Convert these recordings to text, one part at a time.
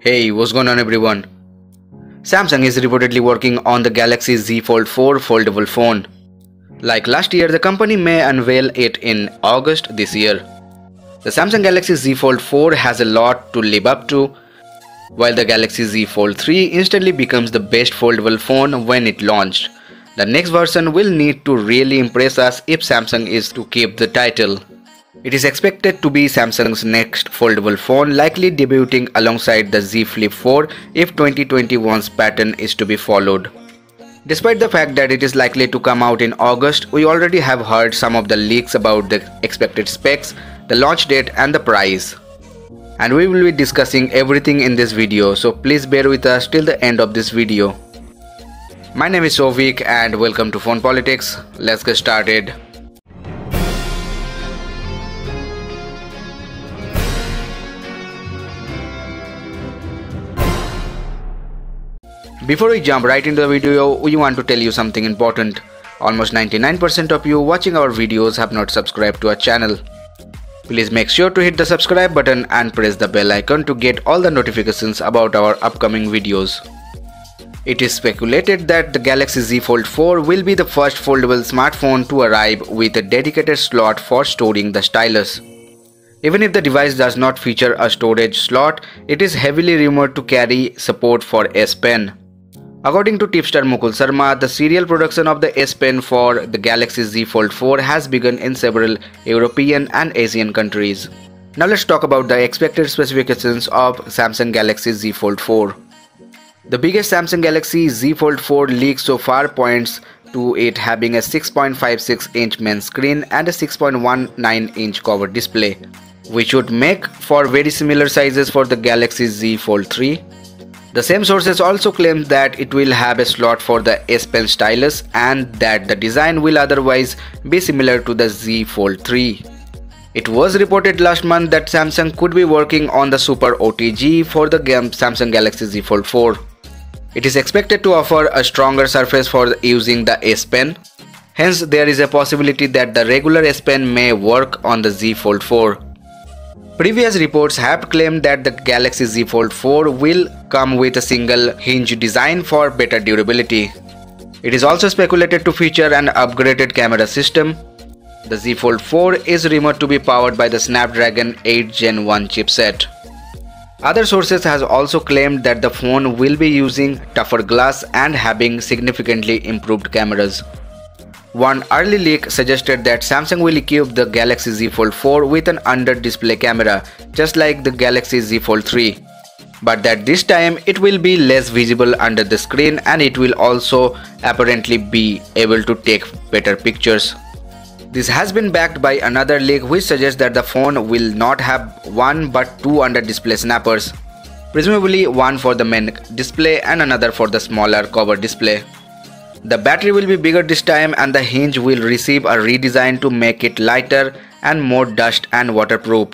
Hey, what's going on everyone? Samsung is reportedly working on the Galaxy Z Fold 4 foldable phone. Like last year, the company may unveil it in August this year. The Samsung Galaxy Z Fold 4 has a lot to live up to, while the Galaxy Z Fold 3 instantly becomes the best foldable phone when it launched. The next version will need to really impress us if Samsung is to keep the title. It is expected to be Samsung's next foldable phone, likely debuting alongside the Z Flip 4 if 2021's pattern is to be followed. Despite the fact that it is likely to come out in August, we already have heard some of the leaks about the expected specs, the launch date and the price. And we will be discussing everything in this video, so please bear with us till the end of this video. My name is Sovik and welcome to Phone Politics. Let's get started. Before we jump right into the video, we want to tell you something important. Almost 99% of you watching our videos have not subscribed to our channel. Please make sure to hit the subscribe button and press the bell icon to get all the notifications about our upcoming videos. It is speculated that the Galaxy Z Fold 4 will be the first foldable smartphone to arrive with a dedicated slot for storing the stylus. Even if the device does not feature a storage slot, it is heavily rumored to carry support for S Pen. According to tipster Mukul Sharma, the serial production of the S Pen for the Galaxy Z Fold 4 has begun in several European and Asian countries. Now let's talk about the expected specifications of Samsung Galaxy Z Fold 4. The biggest Samsung Galaxy Z Fold 4 leak so far points to it having a 6.56-inch main screen and a 6.19-inch cover display, which would make for very similar sizes for the Galaxy Z Fold 3. The same sources also claim that it will have a slot for the S Pen stylus and that the design will otherwise be similar to the Z Fold 3. It was reported last month that Samsung could be working on the Super OTG for the Samsung Galaxy Z Fold 4. It is expected to offer a stronger surface for using the S Pen. Hence, there is a possibility that the regular S Pen may work on the Z Fold 4. Previous reports have claimed that the Galaxy Z Fold 4 will come with a single hinge design for better durability. It is also speculated to feature an upgraded camera system. The Z Fold 4 is rumored to be powered by the Snapdragon 8 Gen 1 chipset. Other sources have also claimed that the phone will be using tougher glass and having significantly improved cameras. One early leak suggested that Samsung will equip the Galaxy Z Fold 4 with an under-display camera, just like the Galaxy Z Fold 3. But that this time it will be less visible under the screen and it will also apparently be able to take better pictures. This has been backed by another leak which suggests that the phone will not have one but two under-display snappers, presumably one for the main display and another for the smaller cover display. The battery will be bigger this time and the hinge will receive a redesign to make it lighter and more dust and waterproof.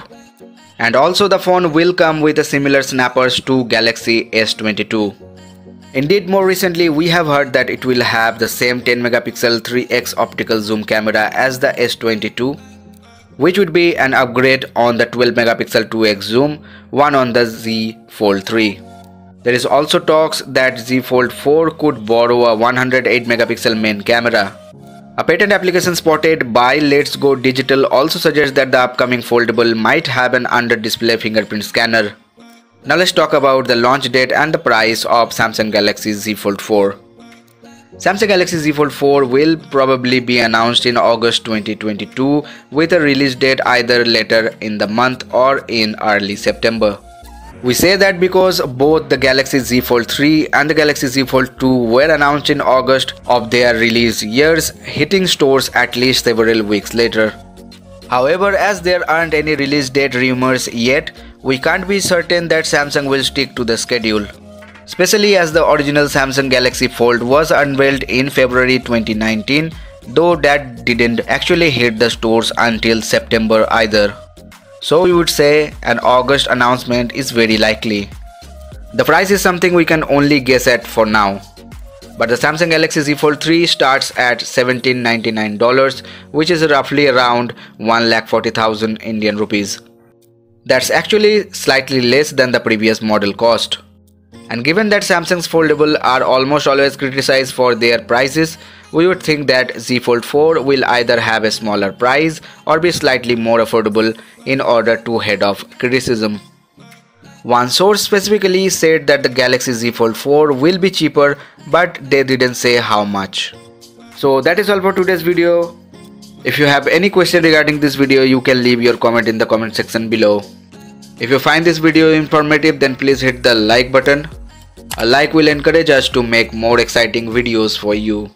And also the phone will come with a similar snappers to Galaxy S22. Indeed, more recently we have heard that it will have the same 10MP 3x optical zoom camera as the S22, which would be an upgrade on the 12MP 2x zoom one on the Z Fold 3. There is also talks that Z Fold 4 could borrow a 108MP main camera. A patent application spotted by Let's Go Digital also suggests that the upcoming foldable might have an under-display fingerprint scanner. Now let's talk about the launch date and the price of Samsung Galaxy Z Fold 4. Samsung Galaxy Z Fold 4 will probably be announced in August 2022 with a release date either later in the month or in early September. We say that because both the Galaxy Z Fold 3 and the Galaxy Z Fold 2 were announced in August of their release years, hitting stores at least several weeks later. However, as there aren't any release date rumors yet, we can't be certain that Samsung will stick to the schedule. Especially as the original Samsung Galaxy Fold was unveiled in February 2019, though that didn't actually hit the stores until September either. So we would say an August announcement is very likely. The price is something we can only guess at for now. But the Samsung Galaxy Z Fold 3 starts at $1,799, which is roughly around 1,40,000 Indian rupees. That's actually slightly less than the previous model cost. And given that Samsung's foldable are almost always criticized for their prices, we would think that Z Fold 4 will either have a smaller price or be slightly more affordable in order to head off criticism. One source specifically said that the Galaxy Z Fold 4 will be cheaper, but they didn't say how much. So that is all for today's video. If you have any question regarding this video, you can leave your comment in the comment section below. If you find this video informative, then please hit the like button. A like will encourage us to make more exciting videos for you.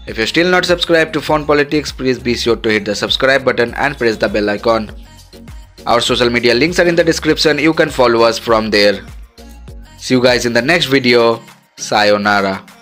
If you're still not subscribed to Phone Politics, please be sure to hit the subscribe button and press the bell icon. Our social media links are in the description. You can follow us from there. See you guys in the next video. Sayonara.